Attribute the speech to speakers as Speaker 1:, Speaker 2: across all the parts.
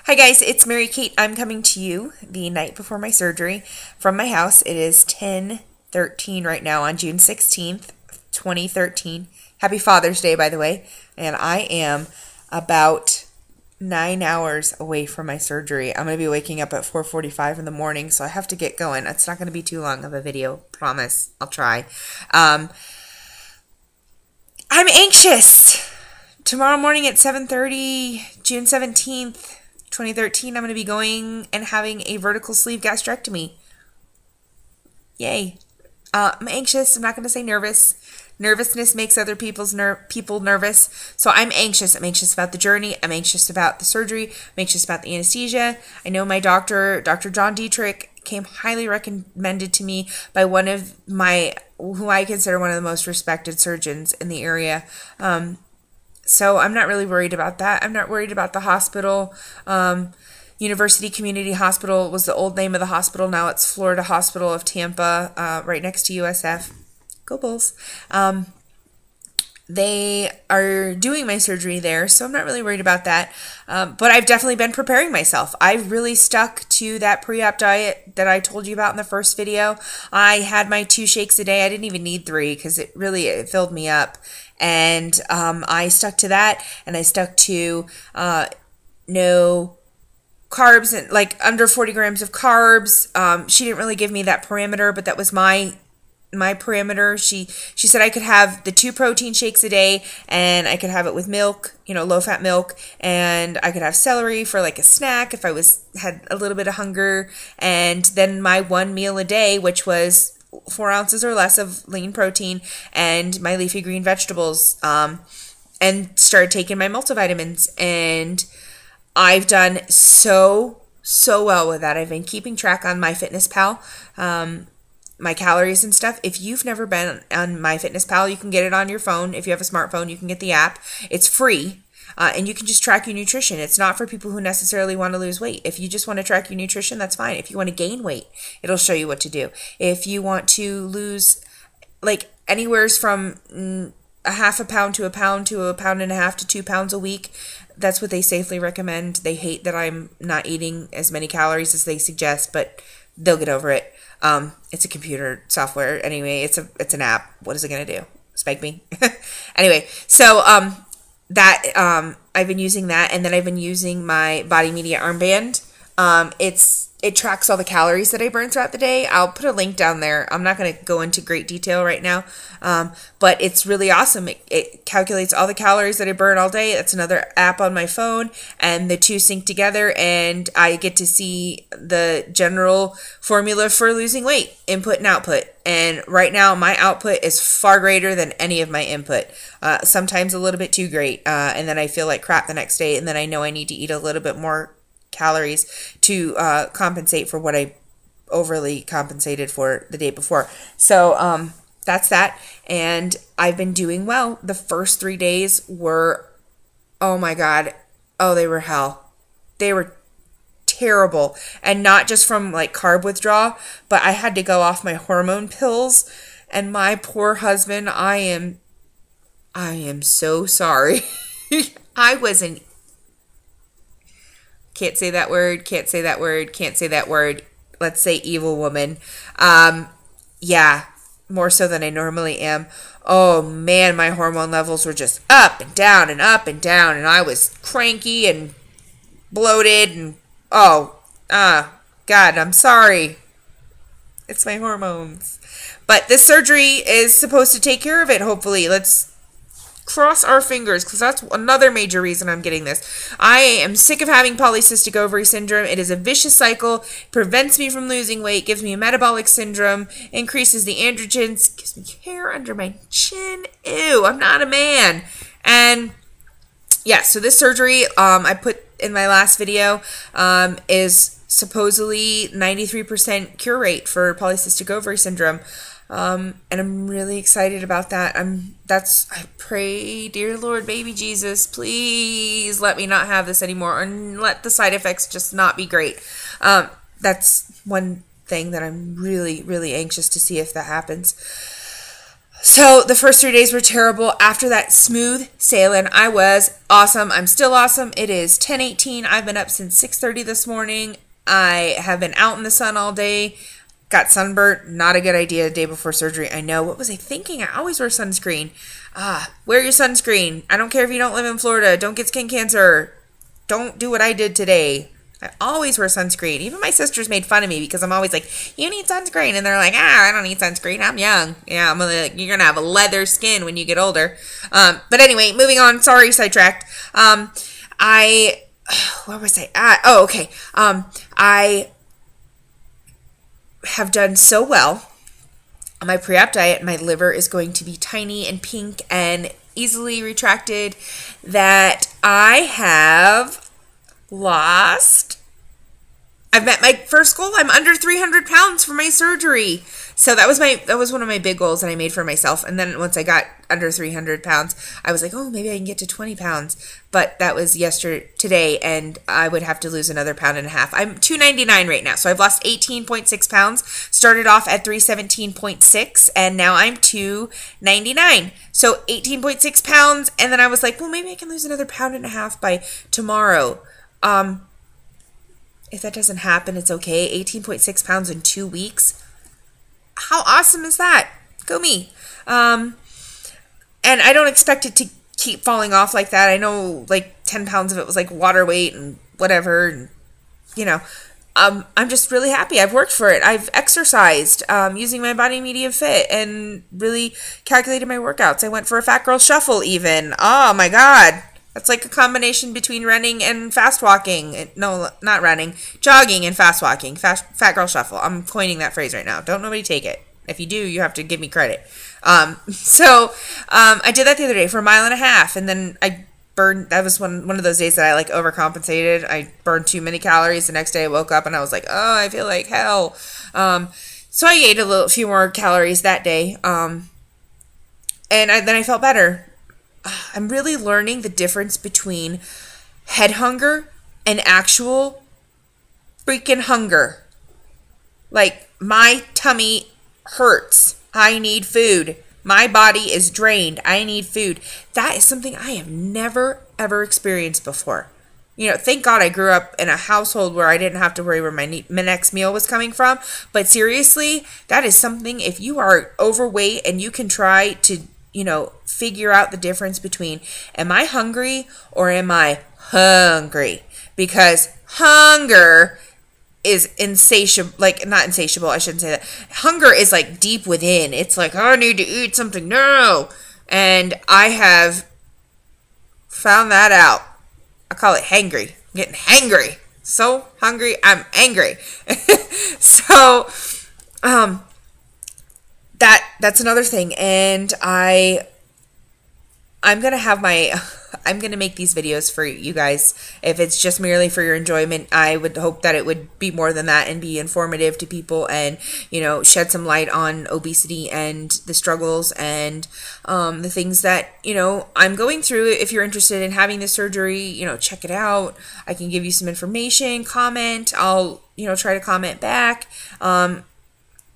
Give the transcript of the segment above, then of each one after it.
Speaker 1: Hi guys, it's Mary Kate. I'm coming to you the night before my surgery from my house. It is 10:13 right now on June 16th, 2013. Happy Father's Day, by the way. And I am about 9 hours away from my surgery. I'm going to be waking up at 4:45 in the morning, so I have to get going. It's not going to be too long of a video, promise. I'll try. I'm anxious. Tomorrow morning at 7:30, June 17th, 2013, I'm going to be going and having a vertical sleeve gastrectomy. Yay. I'm anxious. I'm not going to say nervous. Nervousness makes other people nervous. So I'm anxious. I'm anxious about the journey. I'm anxious about the surgery. I'm anxious about the anesthesia. I know my doctor, Dr. John Dietrich, came highly recommended to me by one of who I consider one of the most respected surgeons in the area. So I'm not really worried about that. I'm not worried about the hospital. University Community Hospital was the old name of the hospital. Now it's Florida Hospital of Tampa, right next to USF. Go Bulls. They are doing my surgery there, so I'm not really worried about that. But I've definitely been preparing myself. I've really stuck to that pre-op diet that I told you about in the first video. I had my 2 shakes a day. I didn't even need 3 because it filled me up. And I stuck to that, and I stuck to no carbs and like under 40 grams of carbs. She didn't really give me that parameter, but that was my parameter. She said I could have the 2 protein shakes a day, and I could have it with milk, low fat milk, and I could have celery for like a snack if I had a little bit of hunger, and then my 1 meal a day, which was 4 ounces or less of lean protein and my leafy green vegetables, and started taking my multivitamins. And I've done so well with that. I've been keeping track on MyFitnessPal, my calories and stuff. If you've never been on MyFitnessPal, you can get it on your phone. If you have a smartphone, you can get the app. It's free. And you can just track your nutrition. It's not for people who necessarily want to lose weight. If you just want to track your nutrition, that's fine. If you want to gain weight, it'll show you what to do. If you want to lose like anywhere from a half a pound to a pound to a pound and a half to 2 pounds a week, that's what they safely recommend. They hate that I'm not eating as many calories as they suggest, but they'll get over it. It's a computer software. Anyway, it's an app. What is it going to do? Spike me? Anyway, so I've been using that, and then I've been using my Body Media armband. It tracks all the calories that I burn throughout the day. I'll put a link down there. I'm not going to go into great detail right now, but it's really awesome. It calculates all the calories that I burn all day. That's another app on my phone, and the 2 sync together, and I get to see the general formula for losing weight, input and output. And right now, my output is far greater than any of my input. Sometimes a little bit too great, and then I feel like crap the next day, and then I know I need to eat a little bit more calories to compensate for what I overly compensated for the day before. So that's that, and I've been doing well. The first 3 days were, oh my god, they were hell. They were terrible, and not just from like carb withdrawal, but I had to go off my hormone pills, and my poor husband, I am so sorry. I wasn't. Can't say that word, can't say that word, can't say that word. Let's say evil woman. Yeah, more so than I normally am. Oh man, my hormone levels were just up and down and up and down, and I was cranky and bloated, and God, I'm sorry. It's my hormones. But this surgery is supposed to take care of it, hopefully. Let's cross our fingers, because that's another major reason I'm getting this. I am sick of having polycystic ovary syndrome. It is a vicious cycle, prevents me from losing weight, gives me a metabolic syndrome, increases the androgens, gives me hair under my chin. Ew, I'm not a man. And yeah, so this surgery, I put in my last video, is supposedly 93% cure rate for polycystic ovary syndrome. And I'm really excited about that. I pray, dear Lord, baby Jesus, please let me not have this anymore, and let the side effects just not be great. That's one thing that I'm really, really anxious to see if that happens. So the first 3 days were terrible. After that, smooth sailing. I was awesome. I'm still awesome. It is 10:18. I've been up since 6:30 this morning. I have been out in the sun all day. Got sunburnt. Not a good idea the day before surgery. I know. What was I thinking? I always wear sunscreen. Wear your sunscreen. I don't care if you don't live in Florida. Don't get skin cancer. Don't do what I did today. I always wear sunscreen. Even my sisters made fun of me because I'm always like, you need sunscreen. And they're like, I don't need sunscreen. I'm young. Yeah, I'm like, you're going to have a leather skin when you get older. But anyway, moving on. Sorry, sidetracked. What was I? Okay. I have done so well on my pre-op diet. My liver is going to be tiny and pink and easily retracted that I have I've met my first goal. I'm under 300 pounds for my surgery. So that was one of my big goals that I made for myself. And then once I got under 300 pounds, I was like, oh, maybe I can get to 20 pounds. But that was today, and I would have to lose another pound and a half. I'm 299 right now. So I've lost 18.6 pounds. Started off at 317.6, and now I'm 299. So 18.6 pounds. And then I was like, well, maybe I can lose another pound and a half by tomorrow. If that doesn't happen, it's okay. 18.6 pounds in 2 weeks. How awesome is that? Go me. And I don't expect it to keep falling off like that. I know like 10 pounds of it was like water weight and whatever. And, I'm just really happy. I've worked for it. I've exercised using my Body Media Fit and really calculated my workouts. I went for a Fat Girl Shuffle even. Oh my God. That's like a combination between running and fast walking. No, not running. Jogging and fast walking. Fat Girl Shuffle. I'm coining that phrase right now. Don't nobody take it. If you do, you have to give me credit. I did that the other day for 1.5 miles. And then I burned. That was one of those days that I like overcompensated. I burned too many calories. The next day I woke up and I was like, oh, I feel like hell. So I ate a few more calories that day. And then I felt better. I'm really learning the difference between head hunger and actual freaking hunger. Like, my tummy hurts. I need food. My body is drained. I need food. That is something I have never, ever experienced before. Thank God I grew up in a household where I didn't have to worry where my next meal was coming from. But seriously, that is something, if you are overweight and you can try to figure out the difference between, am I hungry or am I hungry? Because hunger is insatiable, like not insatiable, I shouldn't say that. Hunger is like deep within. It's like, oh, I need to eat something. No. And I have found that out. I call it hangry. I'm getting hangry. So hungry, I'm angry. So, that's another thing. And I'm going to make these videos for you guys. If it's just merely for your enjoyment, I would hope that it would be more than that and be informative to people and, shed some light on obesity and the struggles and the things that, I'm going through. If you're interested in having the surgery, check it out. I can give you some information, comment. I'll, try to comment back.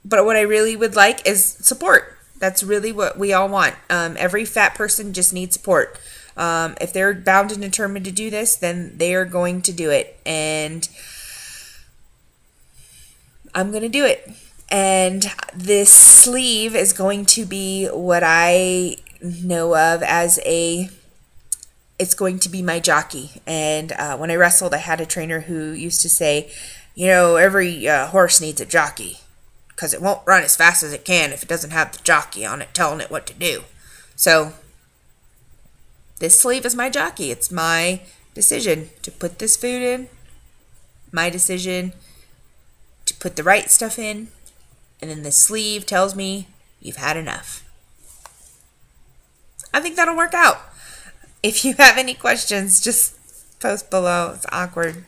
Speaker 1: But what I really would like is support. That's really what we all want. Every fat person just needs support. If they're bound and determined to do this, then they are going to do it. And I'm going to do it. And this sleeve is going to be what I know of as it's going to be my jockey. And when I wrestled, I had a trainer who used to say, every horse needs a jockey, because it won't run as fast as it can if it doesn't have the jockey on it telling it what to do. So this sleeve is my jockey. It's my decision to put this food in, my decision to put the right stuff in, and then the sleeve tells me you've had enough. I think that'll work out. If you have any questions, just post below. It's awkward,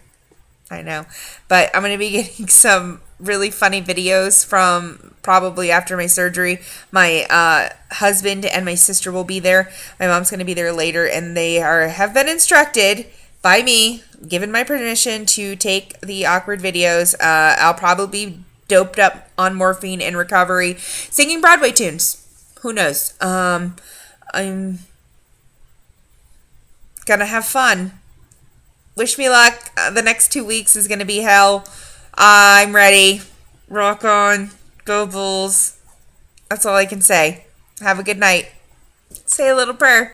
Speaker 1: I know. But I'm going to be getting some really funny videos from probably after my surgery. My husband and my sister will be there. My mom's going to be there later, and they have been instructed by me, given my permission, to take the awkward videos. I'll probably be doped up on morphine in recovery, singing Broadway tunes. who knows? I'm gonna have fun. Wish me luck. The next 2 weeks is gonna be hell. I'm ready. Rock on. Go Bulls. That's all I can say. Have a good night. Say a little prayer.